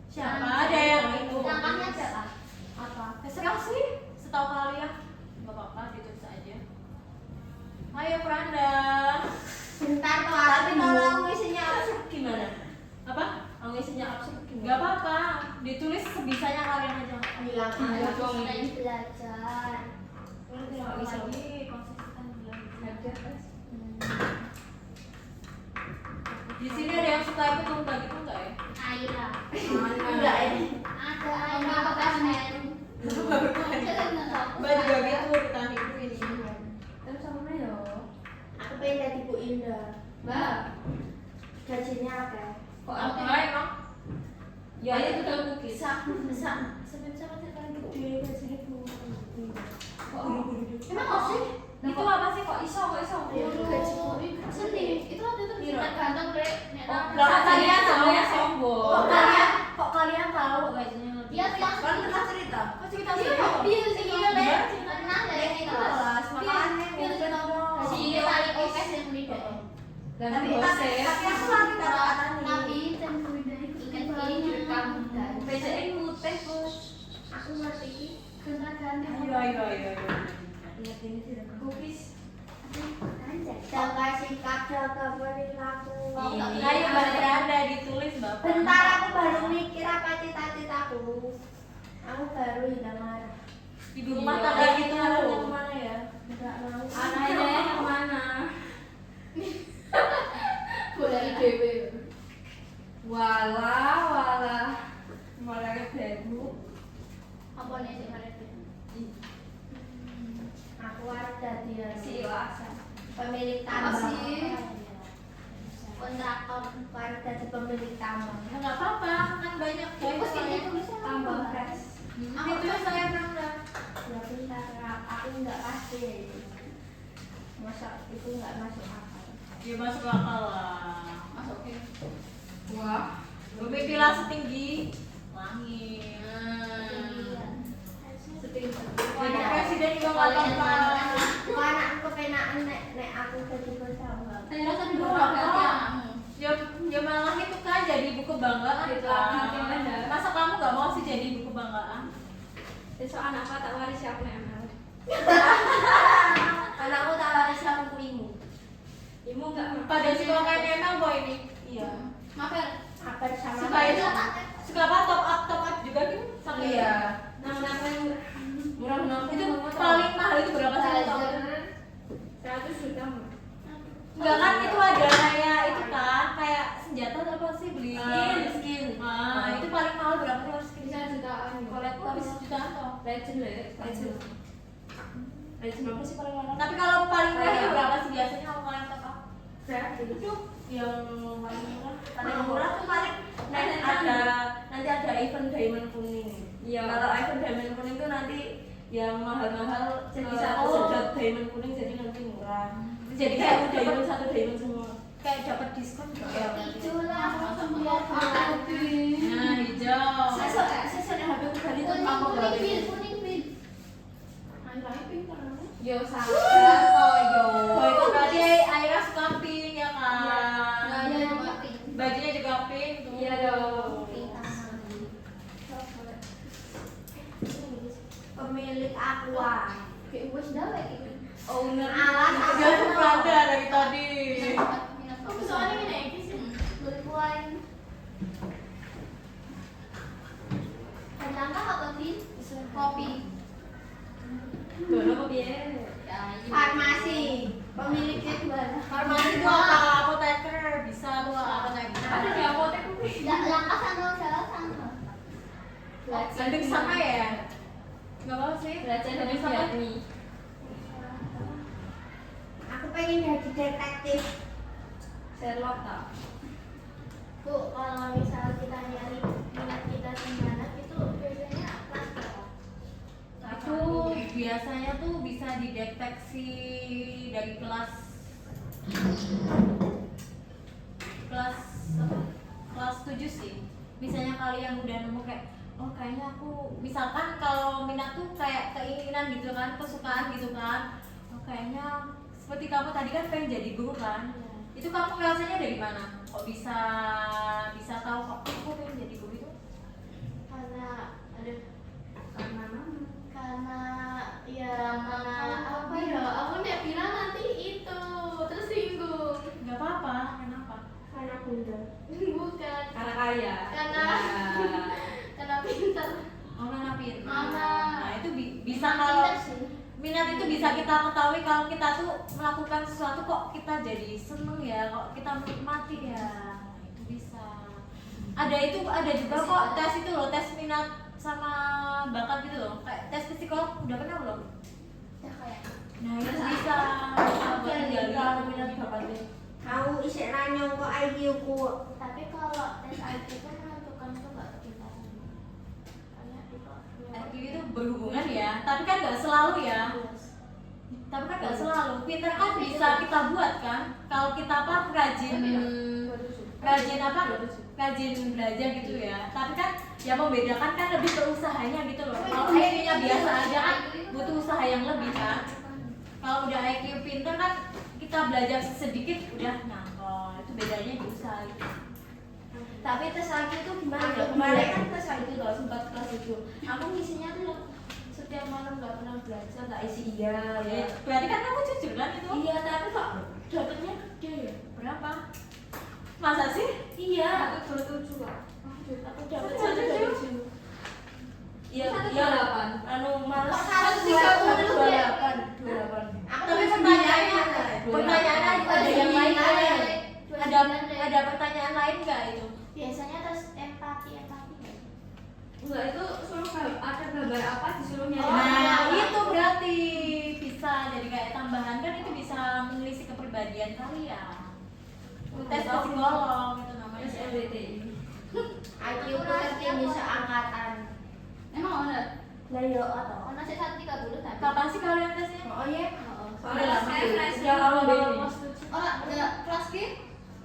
Siapa? Ada yang itu. Langkahnya siapa? Apa? Terserah sih. Setahu kalian. Gak apa-apa, ditulis aja. Ayo Pranda. Bentar kok Tapi aku. kalau aku isinya absurd gimana? Apa? Aku isinya absurd Gak gimana? apa-apa. Ditulis sebisanya kalian aja. Bilang Ayo aja. selain belajar. Nggak bisa. Lagi konsisten belajar. Di sini ada yang suka ikut lomba gitu enggak ya? Aira. Enggak ini. Ada Aira PSN. Mbak juga gitu kita itu ini. Terus sama mana ya? Aku pengen jadi Bu Indah. Mbak, Gajinya apa? Kok Apa apa? emang? Ya itu udah mungkin. Sama sih paling gede gajinya Bu. Kok emang nggak sih? Itu apa sih kok iso? Seni, itu waktu itu Iya. tergantung deh. Lah kalian semuanya sombong. Kok kalian tahu gajinya? Iya, iya. Kan pernah cerita. Kok cerita Iya, sih? iya sih, iya deh. Pernah deh ini kelas. Kelas, makanya Iya, cerita. Si paling oke sih yang lidah. Dan Tapi gosip. aku lagi kata-kata nih. Tapi dan lidah itu kan direkam dan PCN putih bos. Aku ngerti. ganti. Ayo. Ingat ini tidak cookies. Jaga sikap, jaga perilaku. Ayo Mbak Pranda ditulis Bapak. Bentar aku baru mikir apa cita-citaku. Aku baru hilang arah. Ibu rumah tangga gitu. Arahnya kemana ya? Enggak mau. Arahnya kemana? Boleh dewe. Walah. Mulai baru. Apa nih sih mereka? Aku harus jadi Silakan. pemilik Apa tambang. sih? Kontraktor harus jadi pemilik tambang. Enggak apa-apa, kan banyak Terus soalnya. ini tulisnya Tambang apa? fresh. Aku tulis saya Pranda. Ya bentar, aku nggak pasti. Masa itu nggak masuk akal. Ya masuk akal lah. Masuk oke. Wah. Bermimpilah setinggi langit. Jadi presiden juga nggak apa-apa. Bukan aku kepenaan nek aku jadi bersama. Saya rasa di bawah berarti anakmu. Ya malah itu kan jadi buku kebanggaan Itu kan. anaknya ada. Masa kamu nggak mau sih jadi buku kebanggaan? Besok anakku tak waris aku ML. Anakku tak waris kamu kulimu. Ibu enggak Pada suka main ML boy ini. Iya. Mafer. Apa sama? Suka itu. Suka apa top up juga kan? Sama Iya. Nama-nama yang murah Itu paling mahal itu berapa sih? Tahu? 100 juta. Enggak kan itu ada kayak itu kan kayak senjata atau apa sih beli Skin. Ah, itu paling mahal berapa sih harus Bisa jutaan. kolektor bisa jutaan toh. Legend lah ya. Legend apa sih paling mahal? Tapi kalau paling murah itu berapa sih biasanya kalau kalian top up? Berapa? Itu yang paling murah. Paling murah tuh paling nanti ada event diamond kuning. Iya. Kalau event diamond kuning tuh nanti yang mahal-mahal jadi satu Oh. sedot diamond kuning jadi nanti murah. Jadi kayak satu diamond semua. Kayak dapat diskon gitu ya. Hijau lah, sama kopi. Nah, hijau. Saya HP ku kali itu kamu berapa? Kuning bil. Ayo pintar. Yo sabar koyo. Oh, itu berarti Aira suka pink ya kan? Nah, ya juga pink. Bajunya juga pink tuh. Iya dong. Pink tangan. Pemilik aqua. Kayak wes dah lagi. Owner Alas aku Dia tuh Pranda dari tadi. Oh, soalnya ini sih. beli kuain. Dan tambah apa sih? Kopi. Dono kok piye? Ya, ini. Farmasi. Pemiliknya jualan. Farmasi itu apa? Apoteker bisa tuh apoteker. Ada di apotek ku. Langkah sana jalan sana. Landing sama ya? Gak apa sih? Belajar dari Landing sama. Vietmi. Aku pengen jadi detektif. Sherlock tak? Bu, kalau misal kita nyari minat kita di mana itu biasanya kelas berapa? itu biasanya tuh bisa dideteksi dari kelas apa? Kelas 7 sih. Misalnya kalian udah nemu kayak oh kayaknya aku misalkan kalau minat tuh kayak keinginan gitu kan, kesukaan gitu kan. Oh kayaknya seperti kamu tadi kan pengen jadi guru kan. Itu kamu ngerasanya dari mana? Kok bisa tahu kok aku pengen jadi guru itu? Karena Karena ya karena apa ya? Aku nggak bilang nanti itu tersinggung. Nggak apa-apa, kenapa? karena bunda. Bukan. Karena kaya. Karena karena pintar. Oh karena pintar. Mama. Nah itu bisa kalau Pintar sih. minat itu bisa kita ketahui kalau kita tuh melakukan sesuatu kok kita jadi seneng ya, kok kita menikmati ya. Nah, itu bisa. Ada juga kok tes itu loh, tes minat sama bakat gitu loh. Kayak tes psikolog udah pernah belum? Ya kayak Nah itu bisa buat menggali kalau minat bakatnya. Aku isih nanya kok IQ ku. tapi kalau tes IQ itu menentukan tuh nggak kepintaran. Karena itu IQ itu berhubungan ya, tapi kan nggak selalu ya. Tapi kan nggak selalu. Pintar kan bisa kita buat kan. Kalau kita apa rajin belajar gitu ya. Tapi kan yang membedakan kan lebih ke usahanya gitu loh. Kalau IQ-nya biasa aja kan butuh usaha yang lebih kan. Kalau udah IQ pintar kan kita belajar sedikit udah nangkol. Itu bedanya di usaha gitu. Tapi tes IQ itu gimana ya? Kemarin kan tes IQ loh sempat kelas itu. Aku ngisinya tuh setiap malam nggak pernah belajar, tak isi iya ya. Berarti kan kamu jujur kan itu? Iya, tapi kok dapetnya gede ya? Berapa? Masa sih? Iya. Aku 27 kok. Aku dapet 1,7. 1,7. Iya, Satu iya dua. 8. Anu malas. Kok 1,30 ya? 28. Tapi pertanyaannya ada yang lain kan? Ada pertanyaan lain nggak itu? biasanya tes empati nggak? Enggak, itu suruh ada gambar apa disuruh nyari. Nah itu berarti bisa jadi kayak tambahan kan itu bisa menelisik kepribadian kalian. Tes psikolog itu namanya. SMBTI. IQ ku tertinggi seangkatan. Emang ada? Lah yo atau. Ono sih 130 tadi. Kapan sih kalian tesnya? Oh iya. Soalnya saya fresh Udah lama dari banget. Oh, enggak kelas G?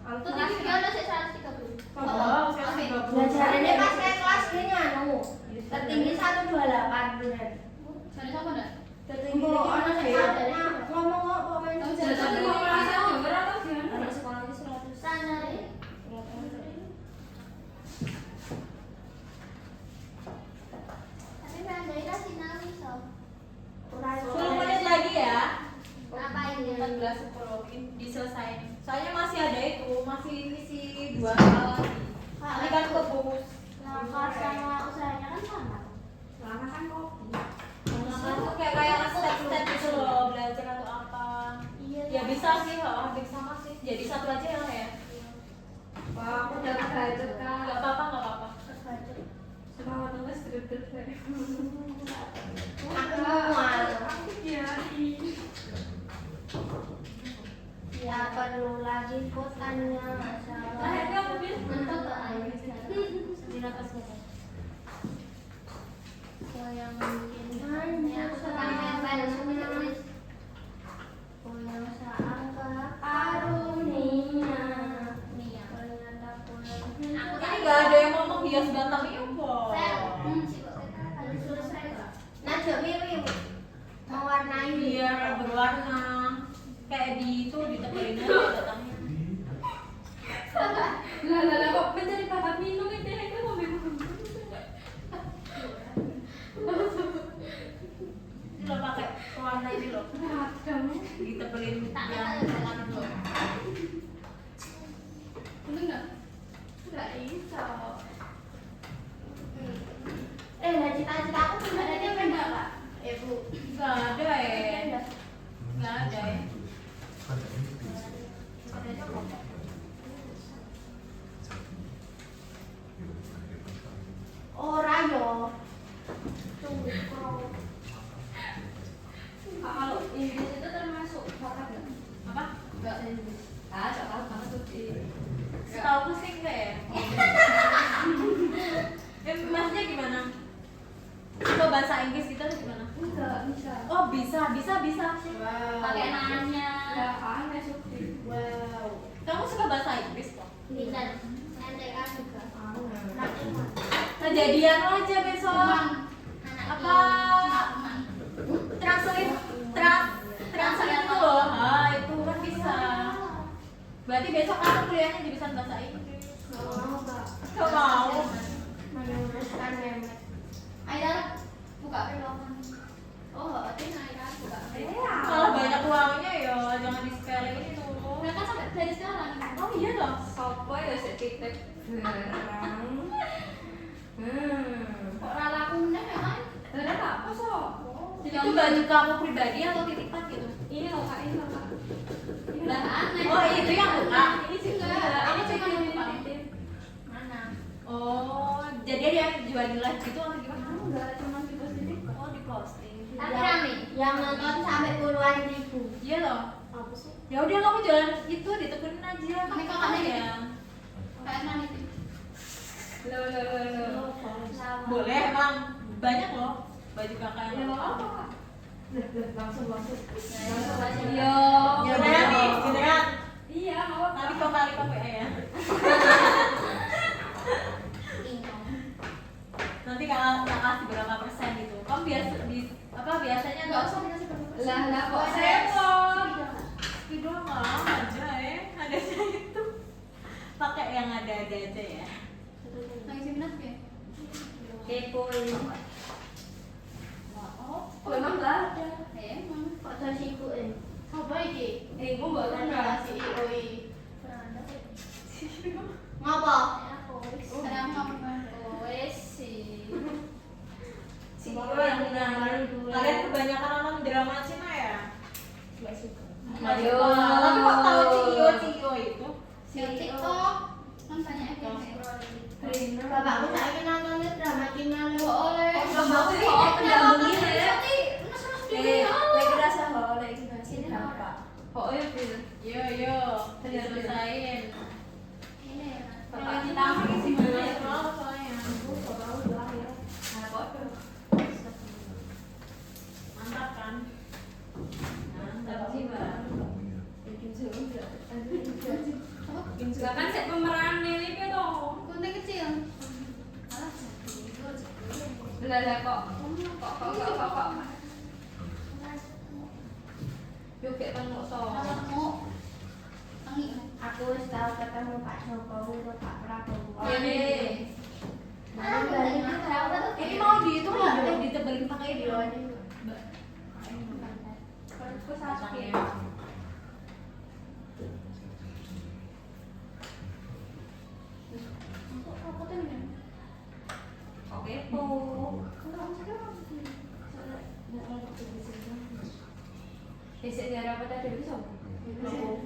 Tuh tinggi dia ono sih 130. Oh, saya Oke. 30. Belajarannya pas kayak kelas ini anu. Tertinggi 128 bener. Jadi apa enggak? Tertinggi Oh, ono ono sih sih ada. ngomong kok main. Jadi Jadi apa? mau merasa denger atau gimana? Anak sekolah ini 100. Sana ya. Tapi Mandai kan sinali sob. 10 menit lagi ya. Ngapain ya? 14.10 diselesain. Soalnya masih ada itu, masih isi 2 hal lagi. Ini kan kebus. Langkah sama usahanya kan sama. Selama kan kopi. Nah, itu kayak step-step gitu loh, belajar atau apa. Iya. Ya bisa sih, hampir sama sih. Jadi satu aja ya. Wah, aku udah kebaca kan. Enggak apa-apa, enggak apa-apa. Semua nulis deg-deg. Aku mual. Aku jadi. Ya perlu lagi kotanya masalah. Terakhirnya aku bilang Mentok tuh ayo. di atasnya. Yang mungkin aku suka nempel semua tulis. Punya seangka karunia. Nia. Ternyata punya. Aku Ini enggak ada yang ngomong hias batang info. sih kok harus selesai kok. Najwa Mimi mewarnai Biar berwarna kayak di itu ditebelin aja batangnya. Lah kok mencari bakat minum itu itu mau minum. Ini lo pakai pewarna ini lo. Kamu Ditebelin Tak yang ada. tangan lo. Bener enggak? Enggak iso. Nah cita-cita aku sebenarnya beda Kak. Bu. Enggak ada ya. Enggak ada ya. Adanya kok. ora yo. kalau Inggris itu termasuk bakat nggak? Apa? Enggak Inggris. Ah, cakap banget tuh di. Setahu sih enggak ya? Maksudnya gimana? Coba bahasa Inggris kita tuh gimana? jadian aja besok. Teman. Apa? Translate itu loh. Ah, itu kan bisa. Berarti besok aku kuliahnya jurusan bahasa Inggris. Gak mau. Meneruskan memet. Aida buka peluang. Oh, Tina Aida buka. Kalau banyak uangnya ya jangan di-spelling itu. Mereka sampai dari sekarang. Oh iya dong. Sopo ya sik titik barang. Kok ralaku meneh ya, Mas? Ada apa sok? Jadi itu baju kamu pribadi atau titipan gitu? Ini loh Kak, ini loh Kak. Lah aneh. Oh itu yang buka. Ini juga. Ini Ini cuma cuma buka. titip. Mana? Oh, jadi dia jual di live gitu atau gimana? Enggak, cuma di positif. Oh di posting. Tapi rame. Yang nonton sampai puluhan ribu. Iya loh. Apa sih? Ya udah kamu jualan itu ditekunin aja. Ini kakaknya ya. gitu. Kayak nani itu. Lo. Boleh emang banyak loh baju kakak Ya yang enggak apa-apa Kak. Langsung masuk. Langsung aja. Yo, ya udah nih, gitu kan? Iya, mau Nanti kau kali kau WA ya. Nanti kakak kasih berapa persen gitu. Kamu biasanya Enggak usah dikasih berapa. lah kok repot. Itu doang aja ada saya itu. Pakai yang ada-ada aja ya. Lagi seminar ya? Kepoin. Oh, emang enggak ada. Emang. Kok saya sibuk Apa iki? Gue enggak ada. Si Ioi. Ngapa? Sekarang mau wes sih. Semua yang menang. Kalian kebanyakan nonton drama Cina ya? Nggak suka. Ayo. Tapi kok tahu Cio itu? Si TikTok kan banyak FYP. Bapakku saya nontonnya drama Cina lu. Oleh. Bapakku Tapi kok pendampingnya kenapa ya? Tapi terus Eh, lagi rasa oleh gimana sih Ini Bapak? Oh, iya, Bil. Yo, diselesain. Ini ya. Yang kita ambil sih mana ya? Soalnya. Nah, kok Mantap kan? mantap sih, Mbak. Bikin seru enggak? Apa? Lah kan sik pemeran Lili pe to. Gunting kecil. Lah kok. Yuk kayak tengok to. Kalau ketemu tangi. Aku wis tahu ketemu Pak Jokowi atau Pak Prabowo. Ini. Ini mau dihitung nggak? Ditebelin pakai dia. Perutku sakit. Oke, po. Besok dia rapat ada bisa.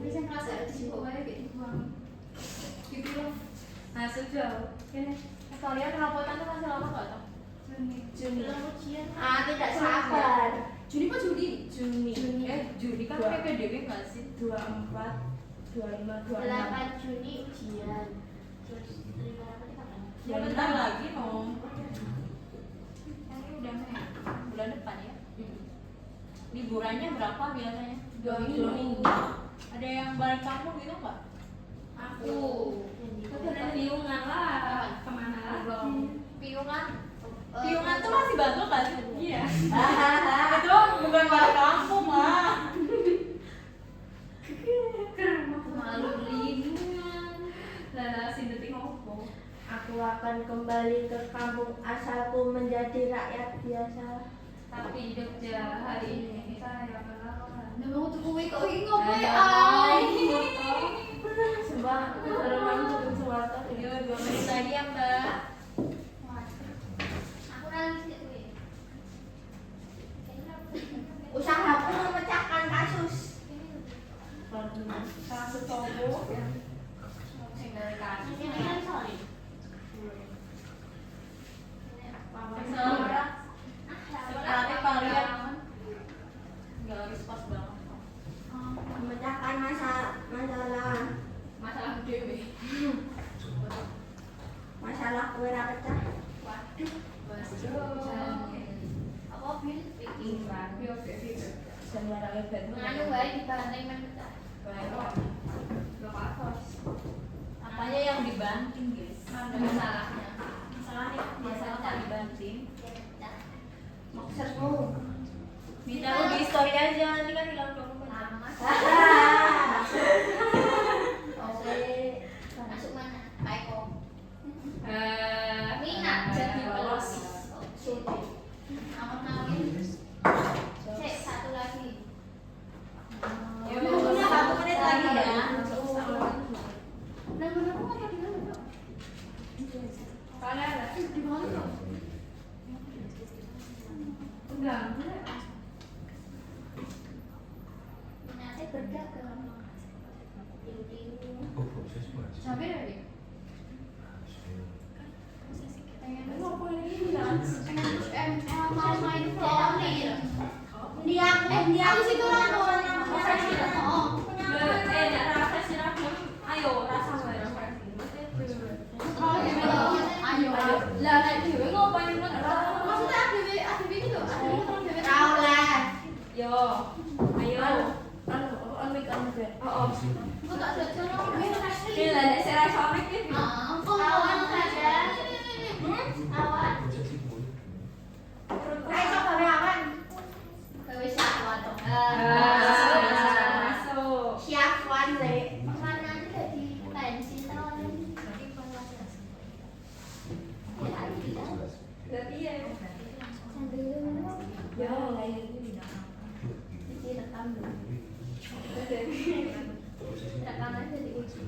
Bisa merasa ada di sini kok kayak dibuang. Gitu loh. Nah, sudah. Kalian rapotan tuh masih lama nggak tuh? Juni. Tidak sabar. Juni apa Juli? Juni. Juni kan PPDB nggak sih? 24, 25, 8 Juni ujian. Terus 5 apa kapan? Ya bentar lagi dong. Ini udah Bulan depan ya. Liburannya berapa biasanya? 2 minggu. Ada yang balik kampung gitu nggak? Aku. Itu ada piungan lah. Kemana lagi? Piungan. Piungan tuh masih Bantul nggak sih? Iya. Itu bukan balik kampung lah. Malu lingan. Lah sindetik ngopo? Aku akan kembali ke kampung asalku menjadi rakyat biasa. Tapi Jogja hari ini saya melawan. Udah mau tuh kue kok ini ngopi Ayo, ay. Sebab aku baru main turun Suwarto. Yo 2 menit lagi ya Mbak. Aku nangis deh kue. Usahaku memecahkan kasus. Kasus Tobo. Sing dari kasus. Ini kan sorry. Sebenarnya kalian nggak harus pas banget. Memecahkan masalah Masalah dewe. masalah kue ra pecah. Waduh. Apa bil? Pikiran. Yo pikiran. Sembarang hebat. Nganu wae dibanting men pecah. Apanya yang dibanting guys? Ada masalahnya. Masalahnya Masalah Dan menurutku apa di dalam? Kalian ada? Di bawah tuh. Enggak. Nanti berdagang. Ting-ting. Sampai dari. Pengen mau main dalam nih. Dia Aku situ orang namanya. Oh. rasa seragam, ayo rasa bareng. Ayo. Lah nek dhewe ngapain menurut? Maksudnya ADW itu loh. tahu lah. Yo, ayo. Oh, Aku tak jajan orang Bila nek saya somek iki. Awan saja. Awan. Ayo coba awan. Gawe siapa tuh? Masuk. Siapkan dari Mana nanti jadi pensi tahun ini. Berarti ya. Sambil dulu. Ya, ayo ini. Ini rekam dulu. Rekam aja di uji.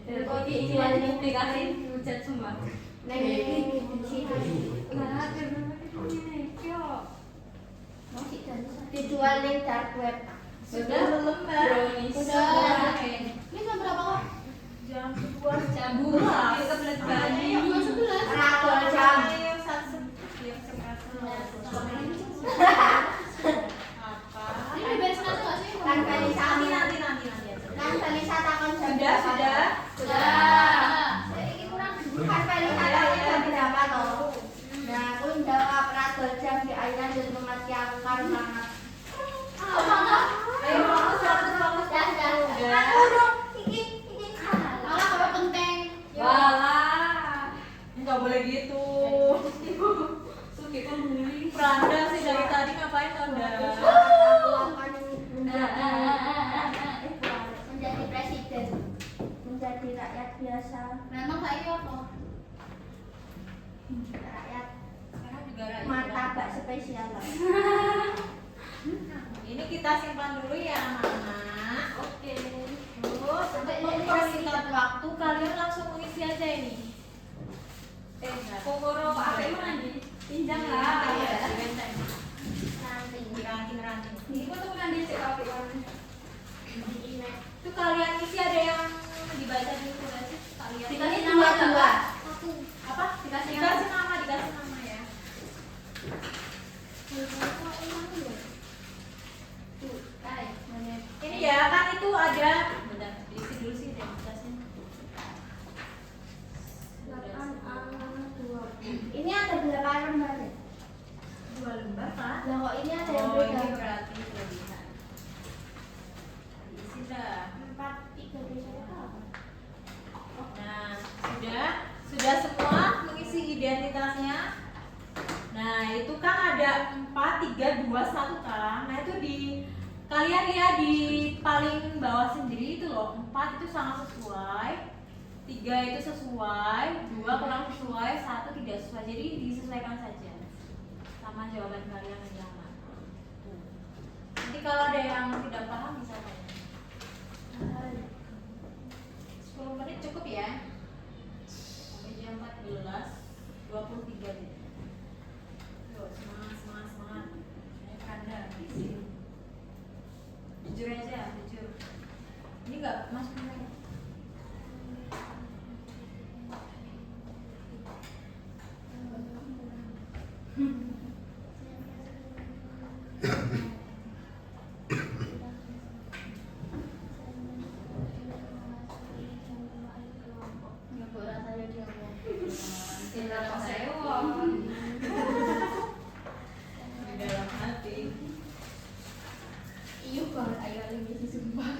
Kok ini ada aplikasi hujat semua. Dijual di dark web. Sudah belum, Mbak? Brownies. Udah. Ini jam berapa kok? Jam 2 jam 2. Kebelet bani. Jam 11. Rakol jam. Ini udah beres nggak sih? Kan Felisa Nanti aja. kan Felisa takon jam Sudah, berapa? sudah. Ini kurang. Kan Felisa takon jam berapa toh? Nah, aku jawab rakol jam di airan dan memati aku karena Ayo fokus. Kan udah ini Malah kalau penting. Walah. Enggak boleh gitu. Suki pembuli. Pranda sih dari tadi ngapain Anda? aku akan menjadi presiden, menjadi rakyat biasa, Memang kayak apa? rakyat Sekarang juga martabak spesial. Ini kita simpan dulu ya anak-anak. Oke. Terus untuk mempersingkat waktu kalian langsung mengisi aja ini. Kokoro apa yang mandi? Pinjam lah. Ranting-ranting. Ini kok tuh mandi sih kopi warna. Itu kalian isi ada yang dibaca dulu nggak sih? Kalian. Dikasih nama dua. Apa? Dikasih nama ya. Ini ya kan itu ada. Bentar, diisi dulu sih identitasnya. Ini ada berapa lembar ya? 2 lembar kan? Lah kok ini ada yang Oh, ini beda? berarti kelebihan. Diisi dah. 4, 3, 2, 1 apa? Nah, sudah semua mengisi identitasnya. Nah, itu kan ada 4, 3, 2, 1 kan. Nah, itu kalian lihat di paling bawah sendiri itu loh. 4 itu sangat sesuai. 3 itu sesuai, 2 kurang sesuai, 1 tidak sesuai. Jadi disesuaikan saja sama jawaban kalian yang mana. Tuh. Nanti kalau ada yang tidak paham bisa tanya. 10 menit cukup ya. Sampai jam 14:23 gitu. Yuk, semangat. Ini Kanda, isi. Jujur aja, jujur. Ini enggak masuk lagi. Nyoba rasanya dia ngomong. Tidak sewa. Di dalam hati. Iya banget, ayo ini sumpah.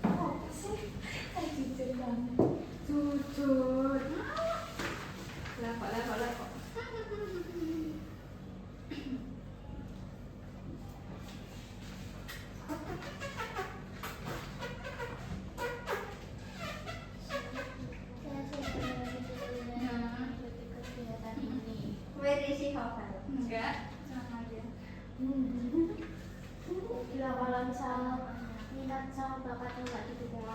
Apa sih? Kayak jujur banget. Jujur. Lepak. Where is he hotel? Enggak, sama aja. Bila walang sa minat sa bakat nggak didukung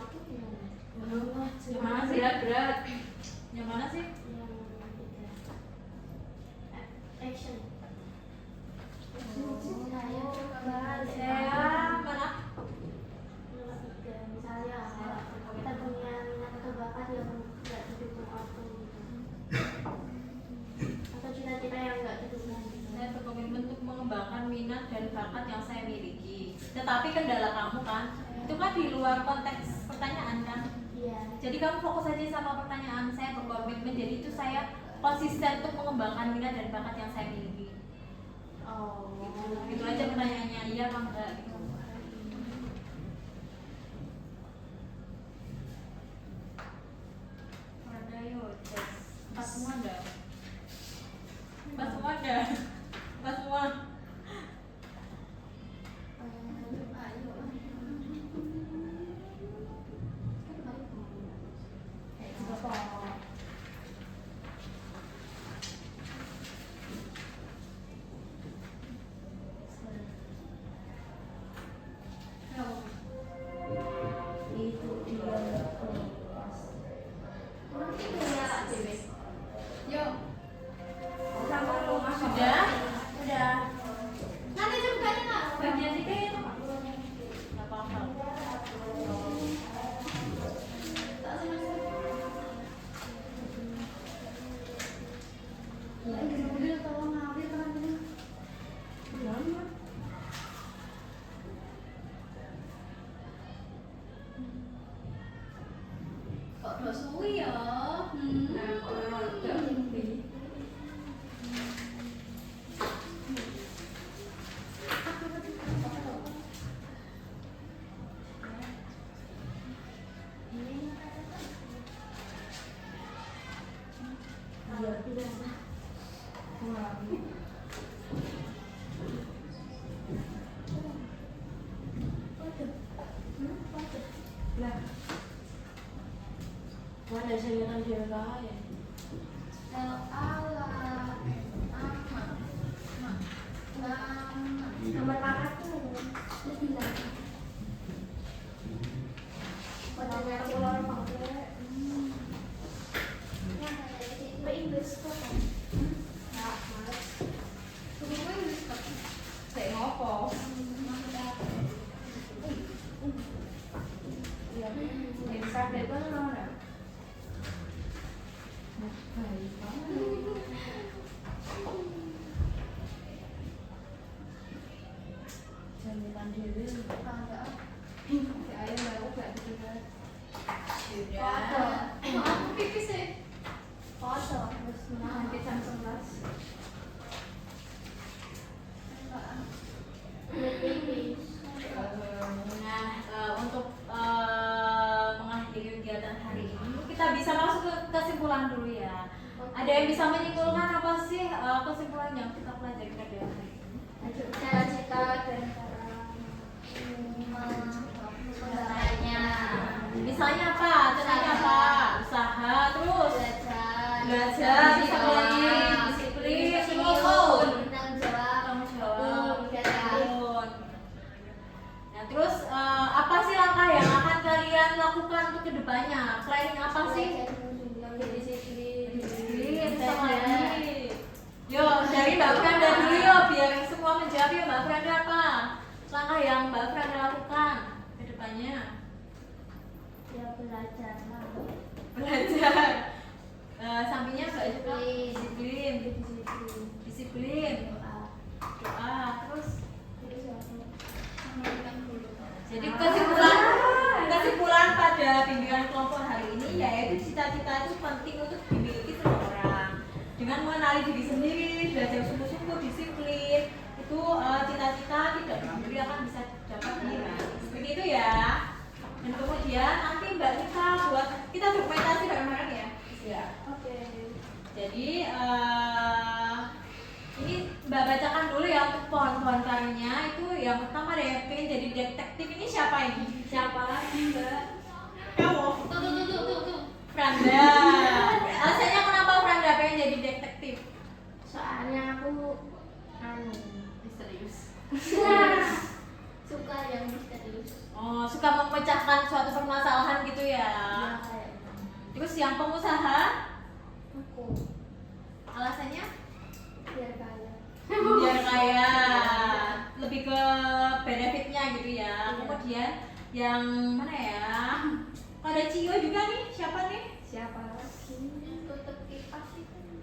tetapi kendala kamu kan itu kan di luar konteks pertanyaan kan. Iya. Jadi kamu fokus aja sama pertanyaan. Saya berkomitmen, jadi itu saya konsisten untuk mengembangkan minat dan bakat yang saya miliki. Oh. Gitu aja pertanyaannya, iya apa enggak gitu. Ada yuk, tes. Pas semua ada. Pas semua ada. Pas semua. Itu dia kelas. Yo. Sama rumah Sudah? Udah. Nanti ceritanya nggak? Bagian tiga itu nggak apa-apa. Mobil tolong ngambil teman ini. Kok udah suwi ya? Iya, tidak. Lah. Mana sayuran dia ya? Nomor kakak tuh. Pertanyaan keluar pakai. Inggris kok. Nah, males. Saya ngopo. Iya, yang sampai kan mana? Jaminan diri. Aku pipis sih. Foto terus Nanti jam 11. Nah, untuk mengakhiri kegiatan hari ini, kita bisa masuk ke kesimpulan dulu ya. Ada yang bisa menyimpulkan apa sih kesimpulan yang kita pelajari pada hari ini? cita-cita dan caranya Misalnya apa? Caranya apa? Usaha, terus belajar, bisa belajar, disiplin, tanggung jawab tanggung jawab, dan Nah, terus apa sih langkah yang akan kalian lakukan untuk kedepannya? Planning apa sih? Disiplin, sama lagi. Yo, dari Mbak Franda dulu yo, biar semua menjawab ya. Mbak Franda apa? Langkah yang Mbak Franda lakukan kedepannya? ya belajar lah. Belajar. Sampingnya Mbak juga Disiplin. disiplin, doa, terus. Jadi kesimpulan pada bimbingan kelompok hari ini yaitu cita-cita itu penting untuk dimiliki semua orang. Dengan mengenali diri sendiri, belajar sungguh-sungguh, disiplin, itu cita-cita tidak diberi akan bisa dapat diraih. Seperti itu ya. Dan kemudian nanti Mbak Nita buat kita dokumentasi bareng-bareng ya. Ya. Oke. Jadi ini Mbak bacakan dulu ya untuk pohon-pohon karunya. Itu yang pertama deh, pengen jadi detektif ini siapa ini? Siapa lagi, Mbak? Kamu. Tuh. Franda. Alasannya kenapa Franda pengen jadi detektif? Soalnya aku Misterius. suka yang misterius. Oh, suka memecahkan suatu permasalahan gitu ya. Terus yang pengusaha? Aku Alasannya? biar kaya. Biar kaya, lebih ke benefitnya gitu ya. Kemudian yang mana ya? Ada Cio juga nih, siapa nih? Siapa lagi? Tutup kipas itu.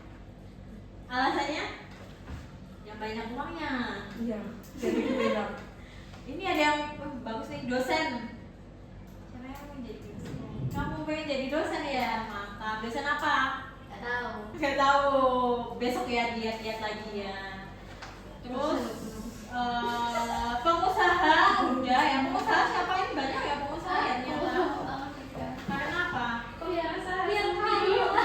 Alasannya? Yang banyak uangnya. Iya, jadi gimana? Ini ada yang bagus nih, dosen. Siapa yang mau jadi dosen? Kamu pengen jadi dosen ya? Mantap. Dosen apa? Gak tahu. Gak tahu. Besok ya diet lagi ya. Terus pengusaha udah ya. Pengusaha siapa ini banyak ya pengusaha ya ternyata. Karena apa? Biar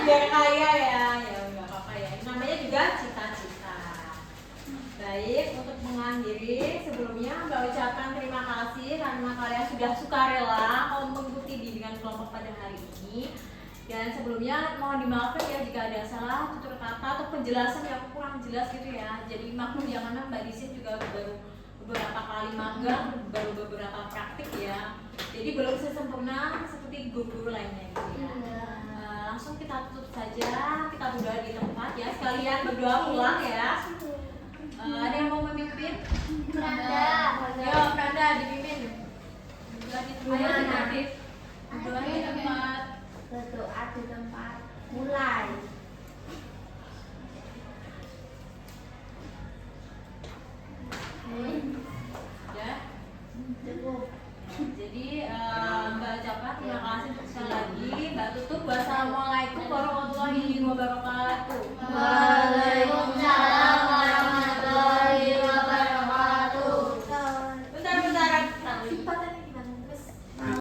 Biar kaya ya. Ya nggak apa-apa ya. Namanya juga cita-cita. Baik, untuk mengakhiri sebelumnya Mbak ucapkan terima kasih karena kalian sudah sukarela mau mengikuti bimbingan kelompok pada hari ini. Dan sebelumnya mohon dimaafkan ya jika ada salah tutur kata atau penjelasan yang kurang jelas gitu ya. Jadi maklum ya karena Mbak Disin juga baru beberapa kali magang, baru beberapa praktik ya. Jadi belum sesempurna seperti guru-guru lainnya gitu ya. Langsung kita tutup saja, kita berdoa di tempat ya. Sekalian berdoa pulang ya. Ada yang mau memimpin? Yo, Pranda dipimpin. Berdoa di tempat. Berdoa di tempat. Berdoa di tempat. Mulai.